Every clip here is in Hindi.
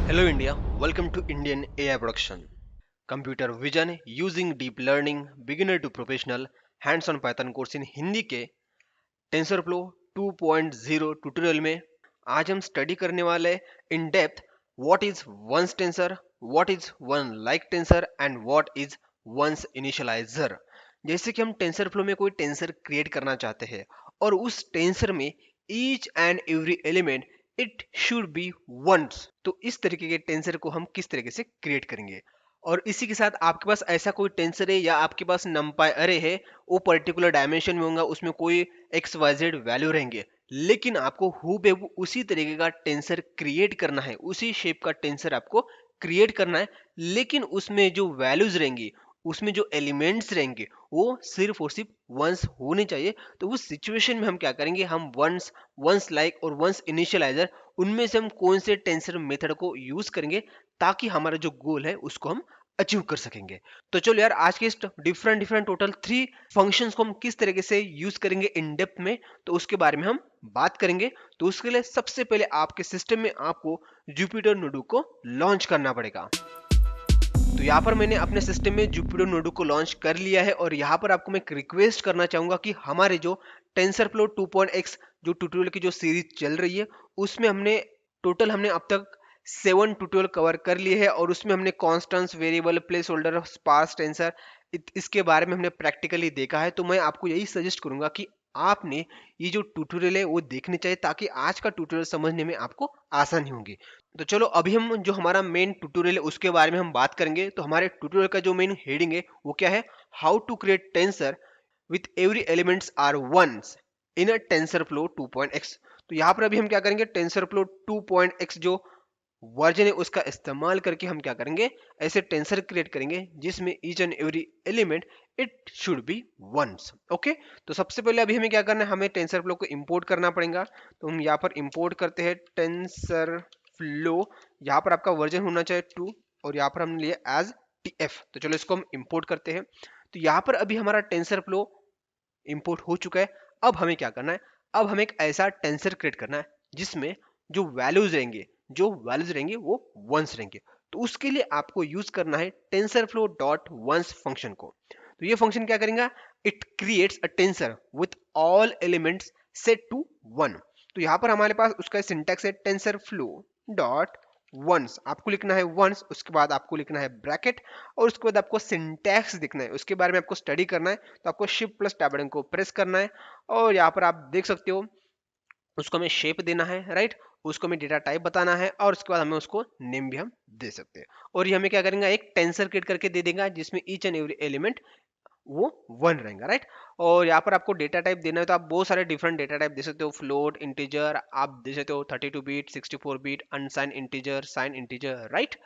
Hello India, welcome to Indian AI Production. Computer Vision using Deep Learning Beginner to Professional Hands-on Python course in Hindi के TensorFlow 2.0 ट्यूटोरियल में आज हम स्टडी करने वाले in depth what is ones tensor, what is one like tensor and what is ones initializer. जैसे कि हम टेंसरफ्लो में कोई टेंसर क्रिएट करना चाहते हैं और उस टेंसर में each and every element it should be ones, तो इस तरीके के टेंसर को हम किस तरीके से क्रिएट करेंगे। और इसी के साथ आपके पास ऐसा कोई टेंसर है या आपके पास नंपाई अरे है, वो पर्टिकुलर डायमेंशन में होगा, उसमें कोई एक्स वाई जेड वैल्यू रहेंगे, लेकिन आपको हूबहू उसी तरीके का टेंसर क्रिएट करना है, उसी शेप का टेंसर आपको क्रिएट करना है, लेकिन उसमें जो वैल्यूज रहेंगी, उसमें जो एलिमेंट्स रहेंगे वो सिर्फ और सिर्फ वंस होने चाहिए। तो उस सिचुएशन में हम क्या करेंगे, हम वंस, वंस लाइक और वंस इनिशियलाइजर, उनमें से हम कौन से टेंसर मेथड को यूज करेंगे ताकि हमारा जो गोल है उसको हम अचीव कर सकेंगे। तो चलो यार, आज के इस डिफरेंट डिफरेंट टोटल 3 फंक्शंस को हम किस तरीके से यूज करेंगे इन डेप्थ में, तो उसके बारे में हम बात करेंगे। तो उसके लिए सबसे पहले आपके सिस्टम में आपको जुपिटर नोटबुक को लॉन्च करना पड़ेगा। तो यहाँ पर मैंने अपने सिस्टम में जुपिटर नोटबुक को लॉन्च कर लिया है और यहाँ पर आपको मैं एक रिक्वेस्ट करना चाहूंगा कि हमारे जो टेंसरफ्लो 2.x जो ट्यूटोरियल की जो सीरीज चल रही है, उसमें हमने अब तक 7 ट्यूटोरियल कवर कर लिए हैं और उसमें हमने constants, variable, placeholder, sparse tensor, इसके बारे में हमने प्रैक्टिकली देखा है। तो मैं आपको यही सजेस्ट करूंगा कि आपने ये जो ट्यूटोरियल है वो देखने चाहिए ताकि आज का ट्यूटोरियल समझने में आपको आसानी होगी। तो चलो अभी हम जो हमारा मेन ट्यूटोरियल है उसके बारे में हम बात करेंगे। तो हमारे ट्यूटोरियल का जो मेन हेडिंग है वो क्या है, how to create tensor with every elements are ones in a TensorFlow 2.x। तो यहाँ पर अभी हम क्या करेंगे, टेंसरफ्लो 2.x जो वर्जन है उसका इस्तेमाल करके हम क्या करेंगे, ऐसे टेंसर क्रिएट करेंगे जिसमें each and every element it should be ones. Okay, तो सबसे पहले अभी हमें क्या करना है, हमें टेंसर फ्लो को इंपोर्ट करना पड़ेगा। तो हम यहाँ पर इंपोर्ट करते हैं टेंसर फ्लो, यहाँ पर आपका वर्जन होना चाहिए 2 और यहाँ पर हमने लिया एज टीएफ। तो चलो इसको हम इंपोर्ट करते हैं। तो यहाँ पर अभी हमारा टेंसर फ्लो इंपोर्ट हो चुका है। अब हमें क्या करना है, अब हमें एक ऐसा टेंसर क्रिएट करना है जिसमें जो वैल्यूज रहेंगे वो वंस रहेंगे। तो उसके लिए आपको यूज करना है टेंसरफ्लो डॉट वंस फंक्शन को। तो ये फंक्शन क्या करेगा, it creates a tensor with all elements set to 1। तो यहाँ पर हमारे पास उसका सिंटैक्स है टेंसरफ्लो डॉट वंस, आपको लिखना है वंस, उसके बाद आपको लिखना है ब्रैकेट और उसके बाद आपको सिंटैक्स लिखना है, उसके बारे में आपको स्टडी करना है। तो आपको शिफ्ट प्लस टैब बटन को प्रेस करना है और यहाँ पर आप देख सकते हो उसको हमें शेप देना है, राइट, उसको हमें डेटा टाइप बताना है और उसके बाद हमें उसको नेम भी हम दे सकते हैं। और ये हमें क्या करेंगे, एक टेंसर क्रिएट करके दे देगा जिसमें ईच एंड एवरी एलिमेंट वो 1 रहेगा, राइट। और यहाँ पर आपको डेटा टाइप देना है तो आप बहुत सारे डिफरेंट डेटा टाइप दे सकते हो, फ्लोट, इंटीजर, आप दे सकते हो 32 bit, 64 bit, unsigned integer, signed integer, right.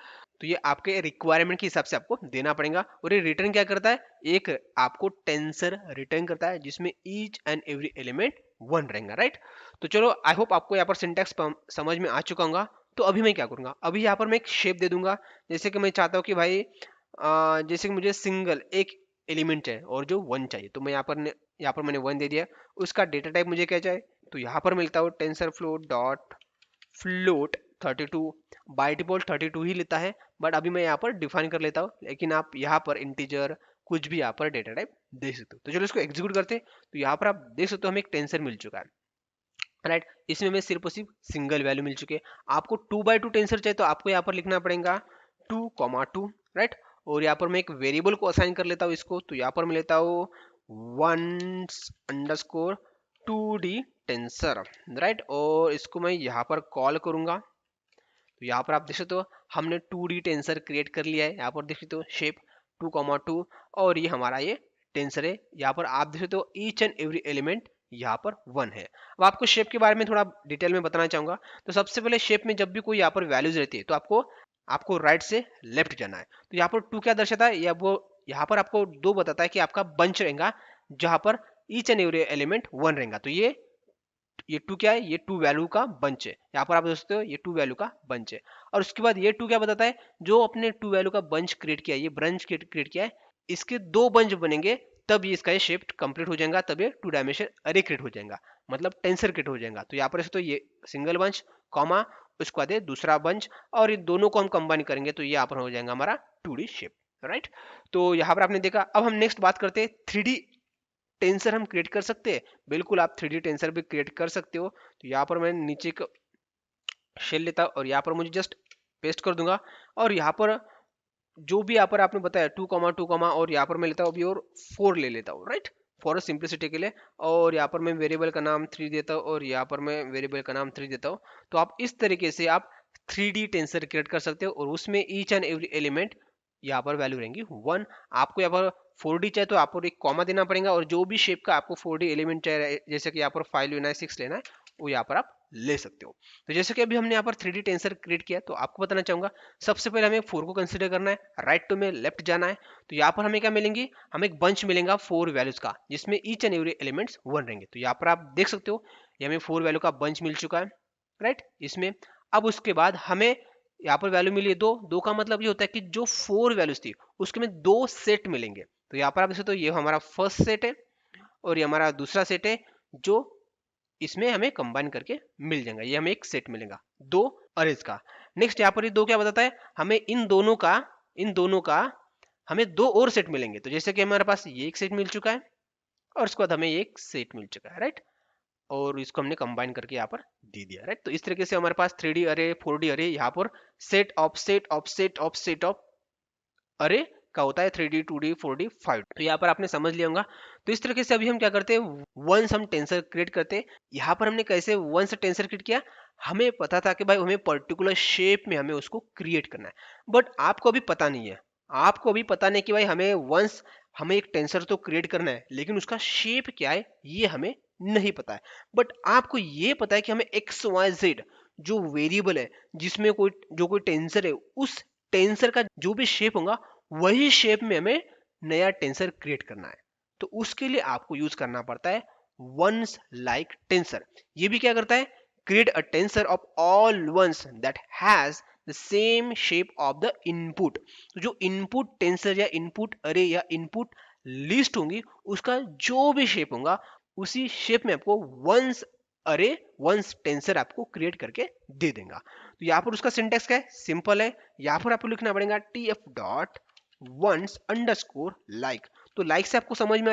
तो ये आपके रिक्वायरमेंट के हिसाब से आपको देना पड़ेगा। और ये रिटर्न क्या करता है, एक आपको टेंसर रिटर्न करता है जिसमें ईच एंड एवरी एलिमेंट 1 रहेगा, राइट। तो चलो आई होप आपको यहाँ पर सिंटैक्स समझ में आ चुका होगा। तो अभी मैं क्या करूंगा, अभी यहाँ पर मैं एक शेप दे दूंगा। जैसे कि मैं चाहता हूँ कि भाई जैसे कि मुझे सिंगल एक एलिमेंट चाहिए और जो 1 चाहिए, तो मैं यहाँ पर मैंने 1 दे दिया। उसका डेटा टाइप मुझे क्या चाहिए, तो यहाँ पर मिलता है tensor flow dot float 32। By default 32 ही लेता है, बट अभी मैं यहाँ पर डिफाइन कर लेता हूँ, लेकिन आप यहाँ पर इंटीजर कुछ भी यहाँ पर डेटा टाइप दे सकते हो। तो चलो इसको एग्जीक्यूट करते हैं। तो यहाँ पर आप देख सकते हो हमें एक टेंसर मिल चुका है, राइट। इसमें हमें सिर्फ और सिर्फ सिंगल वैल्यू मिल चुके हैं। आपको 2x2 टेंसर चाहिए तो आपको यहाँ पर लिखना पड़ेगा 2,2, राइट। और यहाँ पर मैं एक वेरिएबल को असाइन कर लेता हूँ इसको। तो यहाँ पर मैं लेता हूँ once underscore 2D tensor, right. और इसको मैं यहाँ पर कॉल करूंगा। तो यहाँ पर आप देख सकते हो हमने 2D टेंसर क्रिएट कर लिया है। यहाँ पर देख सकते हो शेप 2,2 और ये हमारा ये टेंसर है। यहाँ पर आप देख सकते हो ईच एंड एवरी एलिमेंट यहाँ पर 1 है। अब आपको शेप के बारे में थोड़ा डिटेल में बताना चाहूंगा। तो सबसे पहले शेप में जब भी कोई यहाँ पर वैल्यूज रहती है तो आपको आपको राइट से लेफ्ट जाना है। तो यहाँ पर 2 क्या दर्शाता है, या वो यहाँ पर आपको 2 बताता है कि आपका बंच रहेगा जहां पर ईच एंड एवरी एलिमेंट 1 रहेगा। तो ये 2 क्या है, ये 2 वैल्यू का बंच है। यहाँ पर आप देख सकते हो ये 2 वैल्यू का बंच है। और उसके बाद ये 2 क्या बताता है, जो अपने 2 वैल्यू का बंच क्रिएट किया है, ये ब्रंच क्रिएट किया है, इसके 2 बंच बनेंगे तब ये इसका ये शिफ्ट कंप्लीट हो जाएगा, तब ये 2 डायमेंशन अरे क्रिएट हो जाएगा, मतलब टेंसर क्रिएट हो जाएगा। तो यहाँ पर तो ये सिंगल बंच कॉमा उसके बाद ये दूसरा बंच, और ये दोनों को हम कंबाइन करेंगे तो ये यहाँ पर हो जाएगा हमारा 2D शेप, राइट। तो यहाँ पर आपने देखा। अब हम नेक्स्ट बात करते हैं 3D टेंसर हम क्रिएट कर सकते हैं। बिल्कुल आप 3D टेंसर भी क्रिएट कर सकते हो। तो यहाँ पर मैं नीचे एक शेल लेता हूँ और यहाँ पर मुझे जस्ट पेस्ट कर दूंगा, और यहाँ पर जो भी यहाँ पर आपने बताया 2, और यहाँ पर मैं लेता हूँ अभी और 4 ले लेता हूँ, राइट, फॉर सिंप्लिसिटी के लिए। और यहाँ पर मैं वेरिएबल का नाम 3 देता हूँ और यहाँ पर मैं वेरिएबल का नाम 3 देता हूँ। तो आप इस तरीके से आप 3D टेंसर क्रिएट कर सकते हो, और उसमें ईच एंड एवरी एलिमेंट यहाँ पर वैल्यू रहेंगी 1। आपको यहाँ पर 4D चाहिए तो आपको एक कॉमा देना पड़ेगा, और जो भी शेप का आपको 4D एलिमेंट चाहिए, जैसे कि यहाँ पर 5 लेना है, 6 लेना है, वो यहाँ पर आप ले सकते हो। तो जैसे कि अभी हमने यहाँ पर 3D टेंसर क्रिएट किया, तो आपको बताना चाहूंगा सबसे पहले हमें 4 को कंसीडर करना है, राइट टू में लेफ्ट जाना है। तो यहाँ पर हमें क्या मिलेंगी, हमें एक बंच मिलेगा 4 वैल्यूज का, जिसमें ईच एंड एवरी एलिमेंट्स 1 रहेंगे। तो यहाँ पर आप देख सकते हो ये हमें 4 वैल्यू का बंच मिल चुका है, राइट, इसमें। अब उसके बाद हमें यहाँ पर वैल्यू मिली है 2 का मतलब ये होता है कि जो 4 वैल्यूज थी उसके में 2 सेट मिलेंगे। तो यहाँ पर आप देख सकते हो ये हमारा फर्स्ट सेट है और ये हमारा दूसरा सेट है, जो इसमें हमें कंबाइन करके मिल जाएगा, ये हमें एक सेट मिलेगा 2 अरेज का। नेक्स्ट यहाँ पर ये 2 क्या बताता है, हमें इन दोनों का हमें 2 और सेट मिलेंगे। तो जैसे कि हमारे पास ये एक सेट मिल चुका है और उसके बाद हमें ये एक सेट मिल चुका है, राइट, और इसको हमने कंबाइन करके यहाँ पर दे दिया, राइट। तो इस तरीके से हमारे पास 3D अरे 4D अरे यहाँ पर set of set of set of set of अरे का होता है 3D 2D 4D 5। तो यहाँ पर आपने समझ लिया होगा। तो इस तरीके से अभी हम क्या करते हैं, वंस हम टेंसर क्रिएट करते हैं। यहाँ पर हमने कैसे वंस टेंसर क्रिएट किया, हमें पता था कि भाई हमें पर्टिकुलर शेप में हमें उसको क्रिएट करना है, बट आपको अभी पता नहीं है, आपको अभी पता नहीं कि भाई हमें वंस हमें एक टेंसर तो क्रिएट करना है, लेकिन उसका शेप क्या है ये हमें नहीं पता है। बट आपको ये पता है कि हमें एक्स वाई जेड जो वेरिएबल है, जिसमें कोई टेंसर है, उस टेंसर का जो भी शेप होगा वही शेप में हमें नया टेंसर क्रिएट करना है। तो उसके लिए आपको यूज करना पड़ता है वंस लाइक टेंसर। ये भी क्या करता है, create a tensor of all ones that has the same shape of the input. तो जो इनपुट टेंसर या इनपुट अरे या इनपुट लिस्ट होंगी, उसका जो भी शेप होगा उसी शेप में आपको वंस अरे वंस टेंसर आपको क्रिएट करके दे देगा। तो यहाँ पर उसका सिंटेक्स क्या है, सिंपल है। यहाँ पर आपको लिखना पड़ेगा tf dot ones underscore like. तो लाइक से आपको समझ में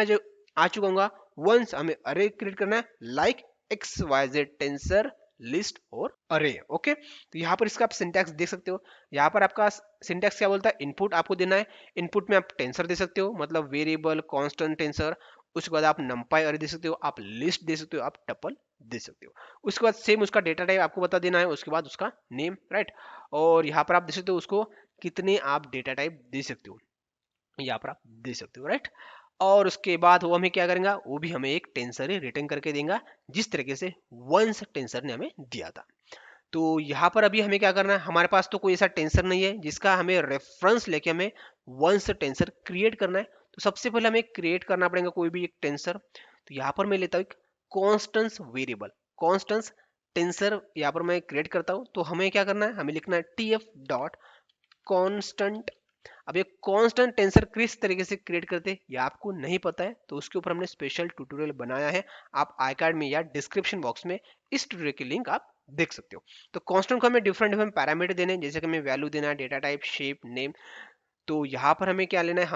आ चुका होगा, वंस हमें अरे क्रिएट करना है like x y z tensor list और अरे, ओके। तो यहाँ पर इसका आप सिंटैक्स देख सकते हो। यहाँ पर आपका सिंटैक्स क्या बोलता है, इनपुट आपको देना है, इनपुट में आप टेंसर दे सकते हो, मतलब वेरिएबल कांस्टेंट टेंसर। उसके बाद आप नंपाई अरे दे सकते हो, आप लिस्ट दे सकते हो, आप टपल दे सकते हो। उसके बाद सेम उसका डेटा टाइप आपको बता देना है, उसके बाद उसका नेम, राइट। और यहाँ पर आप दे सकते हो उसको कितने आप डेटा टाइप दे सकते हो, यहाँ पर आप दे सकते हो, राइट। और उसके बाद वो हमें क्या करेगा, वो भी हमें एक टेंसर ही रिटर्न करके देगा, जिस तरीके से वंस टेंसर ने हमें दिया था। तो यहाँ पर अभी हमें क्या करना है, हमारे पास तो कोई ऐसा टेंसर नहीं है जिसका हमें रेफरेंस लेके हमें वंस टेंसर क्रिएट करना है। तो सबसे पहले हमें क्रिएट करना पड़ेगा कोई भी एक टेंसर। तो यहाँ पर मैं लेता हूँ एक कॉन्स्टेंस वेरिएबल, कॉन्स्टेंस टेंसर यहाँ पर मैं क्रिएट करता हूँ। तो हमें क्या करना है, हमें लिखना है tf डॉट कॉन्स्टेंट। अब ये कांस्टेंट टेंसर किस तरीके से क्रिएट करते हैं ये आपको नहीं पता है, तो उसके ऊपर हमने स्पेशल ट्यूटोरियल बनाया है, आप आई कार्ड में या डिस्क्रिप्शन बॉक्स में इस ट्यूटोरियल की लिंक आप देख सकते हो। तो कांस्टेंट को हमें डिफरेंट डिफरेंट पैरामीटर देने हैं, जैसे कि हमें वैल्यू देना है, डेटा टाइप, शेप, नेम। तो यहाँ पर हमें क्या लेना है,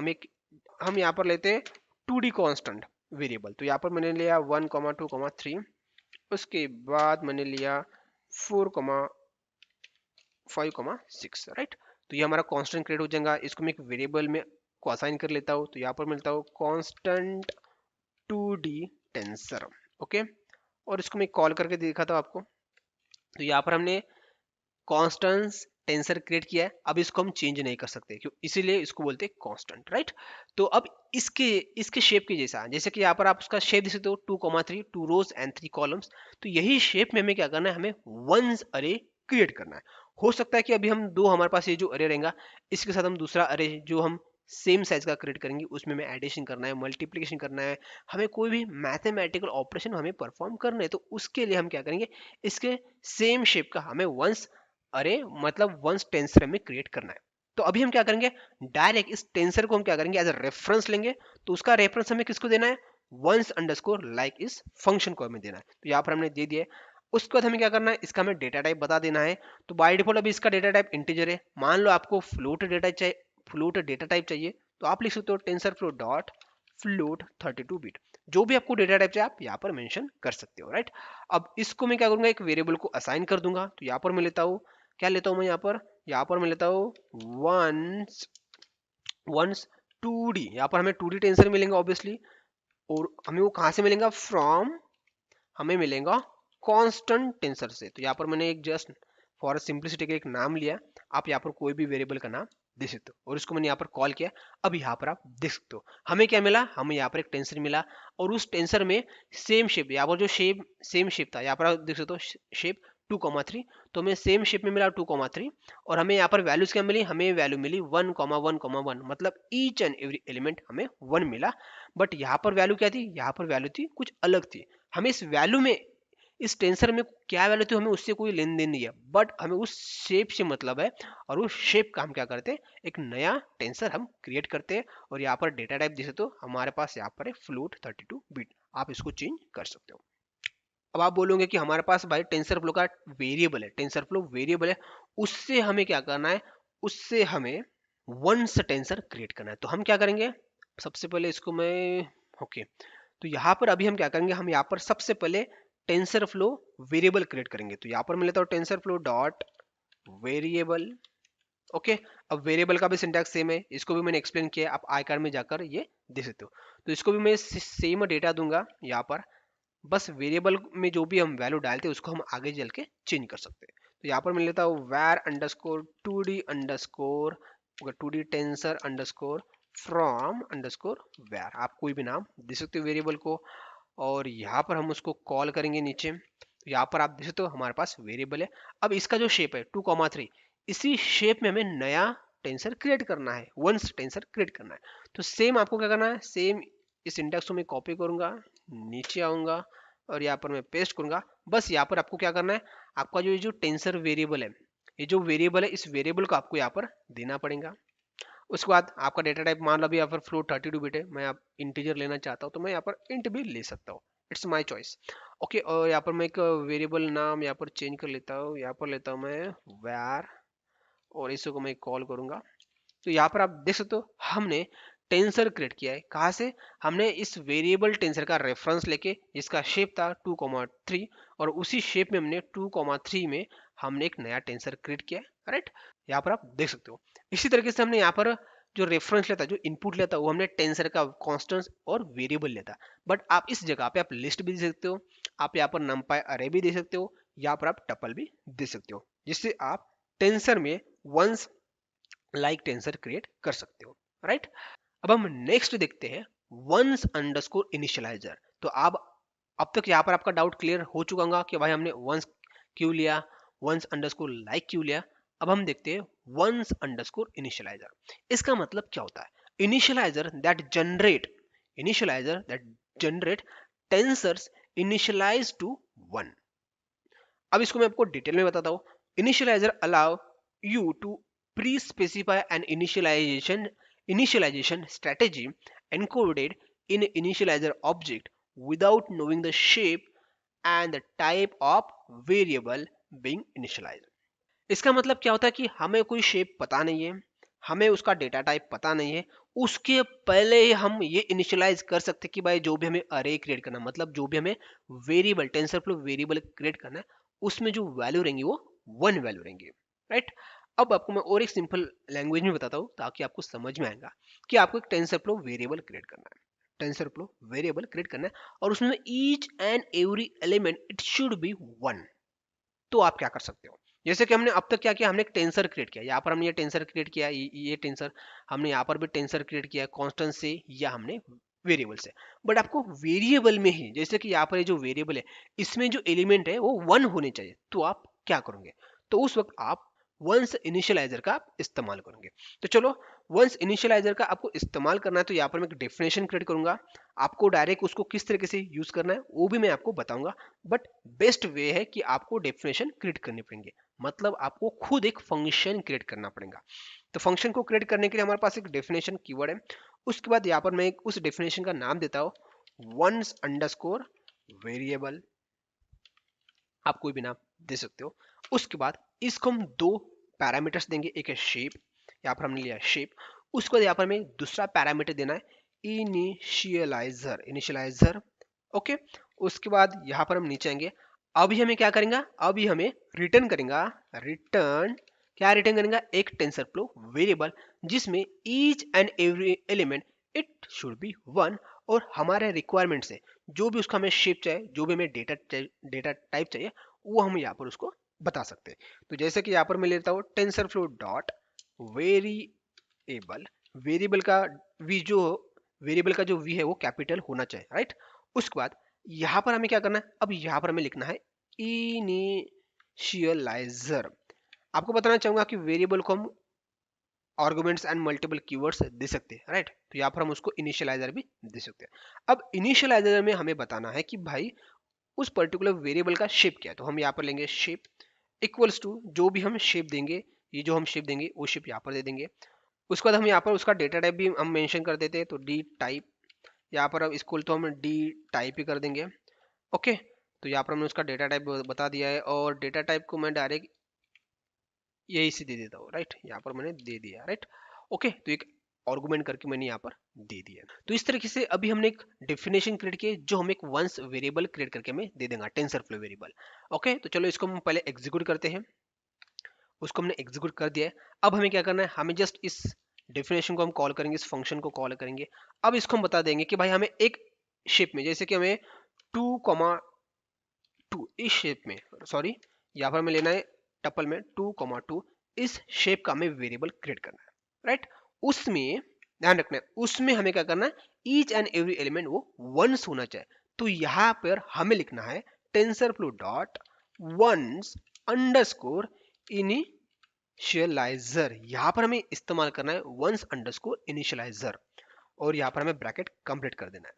हम यहाँ पर लेते हैं 2D कांस्टेंट वेरिएबल। तो यहाँ पर मैंने लिया 1, 2, 3। उसके बाद मैंने लिया 4, 5, 6, राइट। तो ये हमारा कांस्टेंट क्रिएट हो जाएगा। इसको मैं एक वेरिएबल में को असाइन कर लेता हूँ। तो यहाँ पर मिलता हूँ कांस्टेंट 2D टेंसर, ओके। और इसको मैं कॉल करके दिखाता हूँ आपको। तो यहाँ पर हमने कांस्टेंट टेंसर क्रिएट किया है, अब इसको हम चेंज नहीं कर सकते, क्यों, इसीलिए इसको बोलते हैं कांस्टेंट, राइट। तो अब इसके शेप के जैसा, जैसे कि यहाँ पर आप उसका शेप देख सकते हो 2, 3, 2 रोज एंड 3 कॉलम्स। तो यही शेप में हमें क्या करना है, हमें वंस अरे क्रिएट करना है। हो सकता है कि अभी हम दो, हमारे पास ये जो अरे रहेगा, इसके साथ हम दूसरा अरे जो हम सेम साइज का क्रिएट करेंगे, उसमें हमें एडिशन करना है, मल्टीप्लिकेशन करना है, हमें कोई भी मैथमेटिकल ऑपरेशन हमें परफॉर्म करना है। तो उसके लिए हम क्या करेंगे, इसके सेम शेप का हमें वंस अरे मतलब वंस टेंसर हमें क्रिएट करना है। तो अभी हम क्या करेंगे, डायरेक्ट इस टेंसर को हम क्या करेंगे, एज अ रेफरेंस लेंगे। तो उसका रेफरेंस हमें किसको देना है, वंस अंडरस्कोर लाइक इस फंक्शन को हमें देना है। तो यहाँ पर हमने दे दिया है। उसके बाद हमें क्या करना है, इसका हमें डेटा टाइप बता देना है। तो बाय डिफॉल्ट अभी इसका डेटा टाइप इंटीजर है। मान लो आपको फ्लोट डेटा टाइप चाहिए, तो आप लिख सकते हो टेंसरफ्लो डॉट फ्लोट 32 बिट। जो भी आपको डेटा टाइप चाहिए आप यहाँ पर मेंशन कर सकते हो, राइट। अब इसको मैं क्या करूंगा, एक वेरिएबल को असाइन कर दूंगा। तो यहाँ पर मैं लेता हूँ, क्या लेता हूँ मैं यहाँ पर मैं लेता हूँ वंस वंस 2D। यहाँ पर हमें 2D टेंसर मिलेंगे ऑब्वियसली, और हमें वो कहाँ से मिलेगा, फ्रॉम, हमें मिलेगा कांस्टेंट टेंसर से। तो यहाँ पर मैंने एक जस्ट फॉर सिंपलिसिटी का एक नाम लिया। आप यहाँ पर कोई भी वेरिएबल का नाम दे सकते हो, और इसको मैंने यहाँ पर कॉल किया। अब यहाँ पर आप देख सकते हो हमें क्या मिला, हमें यहाँ पर एक टेंसर मिला, और उस टेंसर में सेम शेप, यहाँ पर जो सेम शेप था, यहाँ पर आप देख सकते हो शेप 2,3। तो हमें सेम शेप में मिला 2,3, और हमें यहाँ पर वैल्यूज क्या मिली, हमें वैल्यू मिली 1,1,1, मतलब ईच एंड एवरी एलिमेंट हमें 1 मिला। बट यहाँ पर वैल्यू क्या थी, यहाँ पर वैल्यू थी कुछ अलग थी। हमें इस वैल्यू में, इस टेंसर में क्या वैल्यू थी, हमें उससे कोई लेन देन नहीं है, बट हमें उस शेप से मतलब है। और उस शेप का हम क्या करते हैं, एक नया टेंसर हम क्रिएट करते हैं। और यहाँ पर डेटा टाइप जैसे तो हमारे पास यहाँ पर है फ्लोट 32 बिट। आप इसको चेंज कर सकते हो। अब आप बोलोगे कि हमारे पास भाई टेंसर फ्लो का वेरिएबल है, टेंसर फ्लो वेरिएबल है, उससे हमें क्या करना है, उससे हमें वंस टेंसर क्रिएट करना है। तो हम क्या करेंगे, सबसे पहले इसको मैं, ओके, तो यहाँ पर अभी हम क्या करेंगे, हम यहाँ पर सबसे पहले टेंसर फ्लो वेरिएबल क्रिएट करेंगे। तो यहाँ पर मैं लेता हूँ tensor flow dot variable. Okay, अब वेरिएबल का भी सिंटैक्स सेम है, इसको भी मैंने एक्सप्लेन किया, आप आई कार्ड में जाकर ये देख सकते हो। तो इसको भी मैं सेम डेटा दूंगा यहाँ पर, बस वेरिएबल में जो भी हम वैल्यू डालते हैं उसको हम आगे चल के चेंज कर सकते हैं। तो यहाँ पर मैं लेता हूँ वैर underscore 2D underscore 2D tensor underscore from underscore वैर। आप कोई भी नाम दे सकते हो वेरिएबल को, और यहाँ पर हम उसको कॉल करेंगे नीचे। तो यहाँ पर आप देख सकते हो हमारे पास वेरिएबल है। अब इसका जो शेप है 2,3, इसी शेप में हमें नया टेंसर क्रिएट करना है, वंस टेंसर क्रिएट करना है। तो सेम आपको क्या करना है, सेम इस सिंटैक्स को मैं कॉपी करूंगा, नीचे आऊंगा, और यहाँ पर मैं पेस्ट करूंगा। बस यहाँ पर आपको क्या करना है, आपका जो टेंसर वेरिएबल है, ये जो वेरिएबल है, इस वेरिएबल को आपको यहाँ पर देना पड़ेगा। उसके बाद आपका डेटा टाइप मान लो अभी यहाँ पर फ्लोट 32 बिट है, मैं आप इंटीजर लेना चाहता हूँ तो मैं यहाँ पर इंट भी ले सकता हूँ, इट्स माय चॉइस। ओके, और यहाँ पर मैं एक वेरिएबल नाम यहाँ पर चेंज कर लेता हूँ, यहाँ पर लेता हूँ मैं var, और इसको मैं कॉल करूंगा। तो यहाँ पर आप देख सकते हो हमने टेंसर क्रिएट किया है। कहाँ से, हमने इस वेरिएबल टेंसर का रेफरेंस लेके, जिसका शेप था 2,3, और उसी शेप में हमने 2,3 में हमने एक नया टेंसर क्रिएट किया है, राइट। यहाँ पर आप देख सकते हो। इसी तरीके से हमने यहाँ पर जो रेफरेंस लेता, जो इनपुट लेता, वो हमने टेंसर का कांस्टेंट और वेरिएबल लेता। बट आप इस जगह पे आप लिस्ट भी दे सकते हो, आप यहाँ पर नंपाई अरे भी दे सकते हो, यहाँ पर आप टपल भी दे सकते हो, जिससे आप टेंसर में वंस लाइक टेंसर क्रिएट कर सकते हो, राइट। अब हम नेक्स्ट देखते हैं वंस अंडरस्कोर इनिशियलाइजर। तो अब तक यहाँ पर आपका डाउट क्लियर हो चुका होगा कि भाई हमने वंस क्यों लिया, वंस अंडरस्कोर लाइक क्यों लिया। अब हम देखते हैं वंस अंडरस्कोर इनिशियलाइजर। इसका मतलब क्या होता है, initializer that generate tensors initialize to 1। अब इसको मैं आपको डिटेल में बताता हूँ। Initializer allow you to pre specify an initialization strategy encoded in initializer object without knowing the shape and the type of variable being initialized। इसका मतलब क्या होता है कि हमें कोई शेप पता नहीं है, हमें उसका डेटा टाइप पता नहीं है, उसके पहले ही हम ये इनिशियलाइज कर सकते हैं कि भाई जो भी हमें अरे क्रिएट करना, मतलब जो भी हमें वेरिएबल टेंसरफ्लो वेरिएबल क्रिएट करना है, उसमें जो वैल्यू रहेंगी वो 1 वैल्यू रहेंगी, राइट। अब आपको मैं और एक सिंपल लैंग्वेज में बताता हूँ ताकि आपको समझ में आएगा कि आपको एक टेंसरफ्लो वेरिएबल क्रिएट करना है, टेंसरफ्लो वेरिएबल क्रिएट करना है, और उसमें each and every element it should B 1। तो आप क्या कर सकते हो, जैसे कि हमने अब तक क्या किया, हमने एक टेंसर क्रिएट किया, यहाँ पर हमने ये टेंसर क्रिएट किया, ये टेंसर हमने यहाँ पर भी टेंसर क्रिएट किया कांस्टेंट से या हमने वेरिएबल से। बट आपको वेरिएबल में ही, जैसे कि यहाँ पर ये जो वेरिएबल है इसमें जो एलिमेंट है वो 1 होने चाहिए, तो आप क्या करोगे, तो उस वक्त आप वंस इनिशियलाइजर का इस्तेमाल करेंगे। तो चलो, वंस इनिशियलाइजर का आपको इस्तेमाल करना है, तो यहाँ पर मैं एक डेफिनेशन क्रिएट करूंगा। आपको डायरेक्ट उसको किस तरीके से यूज करना है वो भी मैं आपको बताऊंगा, बट बेस्ट वे है कि आपको डेफिनेशन क्रिएट करनी पड़ेंगे, मतलब आपको खुद एक फंक्शन क्रिएट करना पड़ेगा। तो फंक्शन को क्रिएट करने के लिए हमारे पास एक डेफिनेशन कीवर्ड है। उसके बाद यहाँ पर मैं उस डेफिनेशन का नाम देता हूँ वंस अंडरस्कोर वेरिएबल। आप कोई भी नाम दे सकते हो। उसके बाद इसको हम दो पैरामीटर्स देंगे, एक है शेप, यहाँ पर हमने लिया शेप। उसके बाद यहाँ पर हमें दूसरा पैरामीटर देना है इनिशियलाइजर, इनिशियलाइजर। ओके, उसके बाद यहाँ पर हम नीचे आएंगे। अभी हमें क्या करेंगे, अभी हमें रिटर्न करेंगे, रिटर्न क्या रिटर्न करेंगे, एक टेंसरफ्लो वेरिएबल जिसमें each and every element it should B one, और हमारे रिक्वायरमेंट से जो भी उसका हमें शेप चाहिए, जो भी हमें डेटा टाइप चाहिए, वो हम यहाँ पर उसको बता सकते हैं। तो जैसे कि यहाँ पर मैं लेता हूँ टेंसरफ्लो डॉट वेरिएबल, वेरिएबल का वी जो वेरिएबल का जो वी है वो कैपिटल होना चाहिए, राइट। उसके बाद यहाँ पर हमें क्या करना है, अब यहाँ पर हमें लिखना है इनिशियलाइजर। आपको बताना चाहूंगा कि वेरिएबल को हम आर्गुमेंट्स एंड मल्टीपल कीवर्ड्स दे सकते हैं, राइट। तो यहाँ पर हम उसको इनिशियलाइजर भी दे सकते हैं। अब इनिशियलाइजर में हमें बताना है कि भाई उस पर्टिकुलर वेरिएबल का शेप क्या है। तो हम यहाँ पर लेंगे शेप इक्वल्स टू जो भी हम शेप देंगे, ये जो हम शेप देंगे वो शेप यहाँ पर दे देंगे। उसके बाद हम यहाँ पर उसका डेटा टाइप भी हम मेंशन कर देते हैं, तो डी टाइप, यहाँ पर अब इसको तो हम डी टाइप ही कर देंगे। ओके, तो यहाँ पर हमने उसका डेटा टाइप बता दिया है, और डेटा टाइप को मैं डायरेक्ट यही से दे देता हूँ, राइट। यहाँ पर मैंने दे दिया, राइट। ओके, तो एक आर्गुमेंट करके मैंने यहाँ पर दे दिया। तो इस तरीके से अभी हमने एक डेफिनेशन क्रिएट की जो हम एक वंस वेरिएबल क्रिएट करके हमें दे देंगे, टेंसरफ्लो वेरिएबल। ओके, तो चलो इसको हम पहले एग्जीक्यूट करते हैं। उसको हमने एग्जीक्यूट कर दिया है। अब हमें क्या करना है, हमें जस्ट इस डेफिनेशन को हम कॉल करेंगे, इस फंक्शन को कॉल करेंगे। अब इसको हम बता देंगे कि भाई हमें एक शेप में, जैसे कि हमें 2,2 इस शेप में, सॉरी यहाँ पर हमें लेना है टपल में 2,2, इस शेप का हमें वेरिएबल क्रिएट करना है, राइट। उसमें ध्यान रखना है, उसमें हमें क्या करना है, ईच एंड एवरी एलिमेंट वो वंस होना चाहिए। तो यहाँ पर हमें लिखना है TensorFlow dot ones underscore initializer. यहाँ पर हमें इस्तेमाल करना है वंस अंडरस्कोर इनिशियलाइजर, और यहाँ पर हमें ब्रैकेट कंप्लीट कर देना है,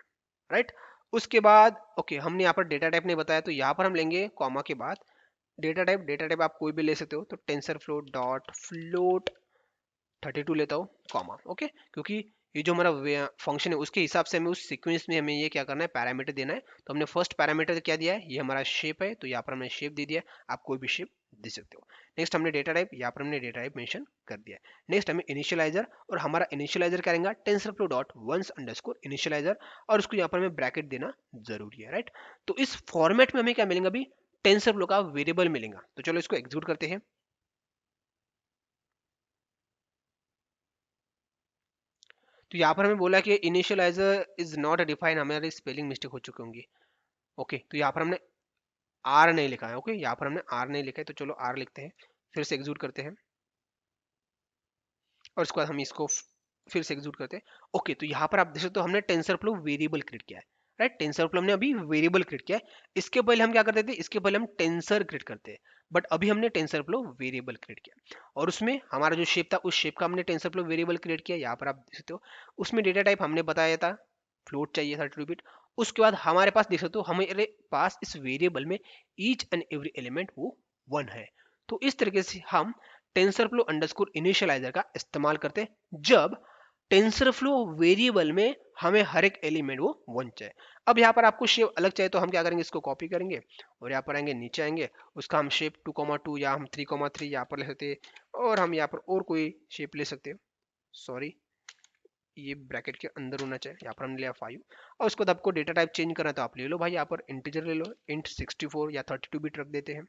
राइट। उसके बाद ओके, हमने यहाँ पर डेटा टाइप नहीं बताया, तो यहाँ पर हम लेंगे कॉमा के बाद डेटा टाइप। डेटा टाइप आप कोई भी ले सकते हो, तो टेंसर फ्लोट डॉट फ्लोट 32 लेता हूँ कॉमा। ओके, क्योंकि ये जो हमारा फंक्शन है उसके हिसाब से हमें उस सीक्वेंस में हमें ये क्या करना है, पैरामीटर देना है। तो हमने फर्स्ट पैरामीटर क्या दिया है, ये हमारा शेप है, तो यहाँ पर हमने शेप दे दिया। आप कोई भी शेप दे सकते हो। नेक्स्ट हमने डेटा टाइप, यहाँ पर हमने डेटा टाइप मेंशन कर दिया। नेक्स्ट हमें इनिशियलाइजर, और हमारा इनिशियलाइजर क्या रहेगा, TensorFlow dot ones underscore initializer, और उसको यहाँ पर हमें ब्रैकेट देना जरूरी है, राइट। तो इस फॉर्मेट में हमें क्या मिलेगा, अभी टेंसरफ्लो का वेरिएबल मिलेगा। तो चलो इसको एग्जीक्यूट करते हैं। तो यहाँ पर हमें बोला कि इनिशियलाइजर इज नॉट डिफाइन, हमारी स्पेलिंग मिस्टेक हो चुकी होंगी। ओके, तो यहाँ पर हमने आर नहीं लिखा है। ओके, यहाँ पर हमने आर नहीं लिखा है, तो चलो आर लिखते हैं। फिर से एग्जीक्यूट करते हैं, और उसके बाद हम इसको फिर से एग्जीक्यूट करते हैं। ओके, तो यहाँ पर आप देख सकते हो हमने टेंसरफ्लो वेरिएबल क्रिएट किया है, राइट। टेंसरफ्लो हमने अभी वेरिएबल क्रिएट किया है। इसके पहले हम क्या करते थे, इसके पहले हम टेंसर क्रिएट करते हैं, बट अभी हमने टेंसरफ्लो वेरिएबल क्रिएट किया, और उसमें हमारा जो शेप था उस शेप का हमने टेंसरफ्लो वेरिएबल क्रिएट किया। यहाँ पर आप देख सकते हो उसमें डेटा टाइप हमने बताया था फ्लोट चाहिए था 32 बिट। उसके बाद हमारे पास देख सकते हो हमारे पास इस वेरिएबल में ईच एंड एवरी एलिमेंट वो 1 है। तो इस तरीके से हम टेंसरफ्लो अंडरस्कोर इनिशियलाइजर का इस्तेमाल करते हैं जब टेंसरफ्लो वेरिएबल में हमें हर एक एलिमेंट वो 1 चाहिए। अब यहाँ पर आपको शेप अलग चाहिए, तो हम क्या करेंगे, इसको कॉपी करेंगे और यहाँ पर आएंगे, नीचे आएंगे, उसका हम शेप 2,2 या हम 3,3 यहाँ पर ले सकते हैं, और हम यहाँ पर और कोई शेप ले सकते हैं। सॉरी, ये ब्रैकेट के अंदर होना चाहिए। यहाँ पर हमने लिया 5, और उसके बाद आपको डेटा टाइप चेंज करना है तो आप ले लो भाई, यहाँ पर इंटीजर ले लो, इंट 64 या 32 बिट रख देते हैं।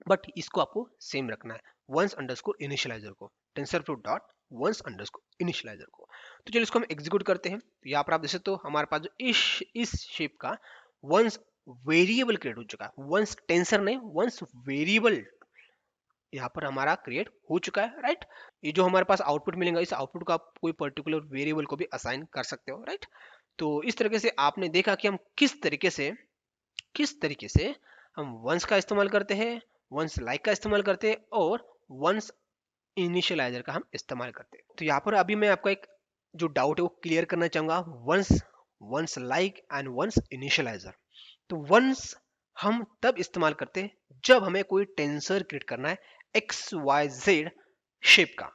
बट इसको आपको सेम रखना है, वंस अंडरस्कोर इनिशियलाइजर को, TensorFlow dot ones underscore initializer को। तो चलिए इसको हम एग्जीक्यूट करते हैं। तो यहाँ पर आप देख सकते हो हमारे पास जो इस शेप का वंस वेरिएबल क्रिएट हो चुका है, वंस टेंसर नहीं, वंस वेरिएबल यहाँ पर हमारा क्रिएट हो चुका है, राइट। ये जो हमारे पास आउटपुट मिलेगा, इस आउटपुट को आप कोई पर्टिकुलर वेरिएबल को भी असाइन कर सकते हो, राइट। तो इस तरीके से आपने देखा कि हम किस तरीके से हम वंस का इस्तेमाल करते हैं, वंस लाइक का इस्तेमाल करते हैं, और वंस इनिशियलाइजर का हम इस्तेमाल करते हैं। तो यहाँ पर अभी मैं आपका एक जो डाउट है वो क्लियर करना चाहूंगा, ones ones like and ones initializer. तो वंस हम तब इस्तेमाल करते हैं जब हमें कोई टेंसर क्रिएट करना है एक्स वाई जेड शेप का,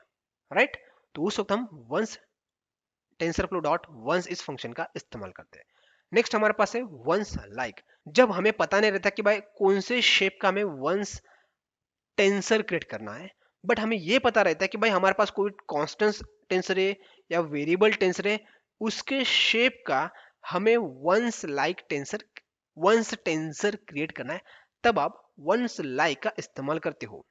राइट। तो उस वक्त हम वंस टेंसरफ्लो डॉट वंस इस फंक्शन का इस्तेमाल करते हैं। नेक्स्ट हमारे पास है वंस लाइक। जब हमें पता नहीं रहता कि भाई कौन से शेप का हमें वंस टेंसर क्रिएट करना है, बट हमें ये पता रहता है कि भाई हमारे पास कोई कांस्टेंट टेंसर है या वेरिएबल टेंसर है, उसके शेप का हमें वंस टेंसर क्रिएट करना है, तब आप वंस लाइक का इस्तेमाल करते हो।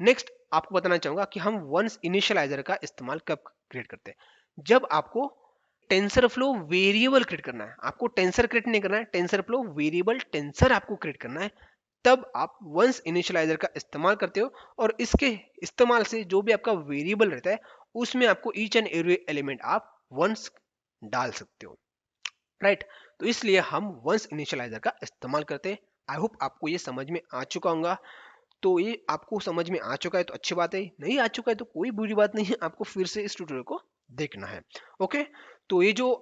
नेक्स्ट आपको बताना चाहूंगा कि हम वंस इनिशियलाइजर का इस्तेमाल कब क्रिएट करते हैं। जब आपको टेंसर फ्लो वेरिएबल क्रिएट करना है, आपको टेंसर क्रिएट नहीं करना है, टेंसर फ्लो वेरिएबल टेंसर आपको क्रिएट करना है, तब आप वंस इनिशियलाइजर का इस्तेमाल करते हो। और इसके इस्तेमाल से जो भी आपका वेरिएबल रहता है उसमें आपको ईच एंड एवरी एलिमेंट आप वंस डाल सकते हो, राइट। तो इसलिए हम वंस इनिशियलाइजर का इस्तेमाल करते हैं। आई होप आपको ये समझ में आ चुका होगा। तो ये आपको समझ में आ चुका है तो अच्छी बात है, नहीं आ चुका है तो कोई बुरी बात नहीं है, आपको फिर से इस ट्यूटोरियल को देखना है। ओके, तो ये जो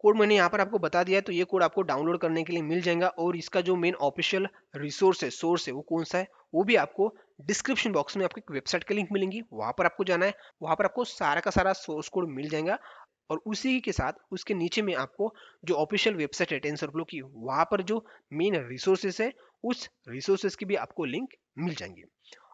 कोड मैंने यहाँ पर आपको बता दिया है, तो ये कोड आपको डाउनलोड करने के लिए मिल जाएगा। और इसका जो मेन ऑफिशियल रिसोर्स है, सोर्स है, वो कौन सा है, वो भी आपको डिस्क्रिप्शन बॉक्स में आपको एक वेबसाइट का लिंक मिलेंगी, वहां पर आपको जाना है, वहां पर आपको सारा का सारा सोर्स कोड मिल जाएगा। और उसी के साथ उसके नीचे में आपको जो ऑफिशियल वेबसाइट है टेंसरफ्लो की, वहां पर जो मेन रिसोर्सेस है, उस रिसोर्सेस की भी आपको लिंक मिल जाएंगे।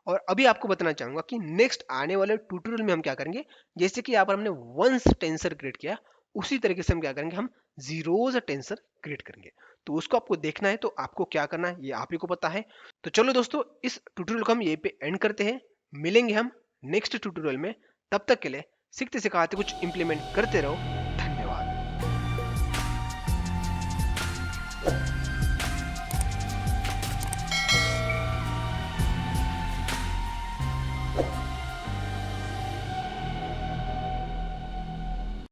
और अभी आपको बताना चाहूंगा कि नेक्स्ट आने वाले ट्यूटोरियल में हम क्या करेंगे, जैसे कि यहाँ पर हमने वंस टेंसर क्रिएट किया, उसी तरीके से हम क्या करेंगे, हम जीरोज टेंसर क्रिएट करेंगे। तो उसको आपको देखना है, तो आपको क्या करना है ये आप ही को पता है। तो चलो दोस्तों, इस ट्यूटोरियल को हम यहीं पे एंड करते हैं, मिलेंगे हम नेक्स्ट ट्यूटोरियल में। तब तक के लिए सीखते सिखाते कुछ इंप्लीमेंट करते रहो।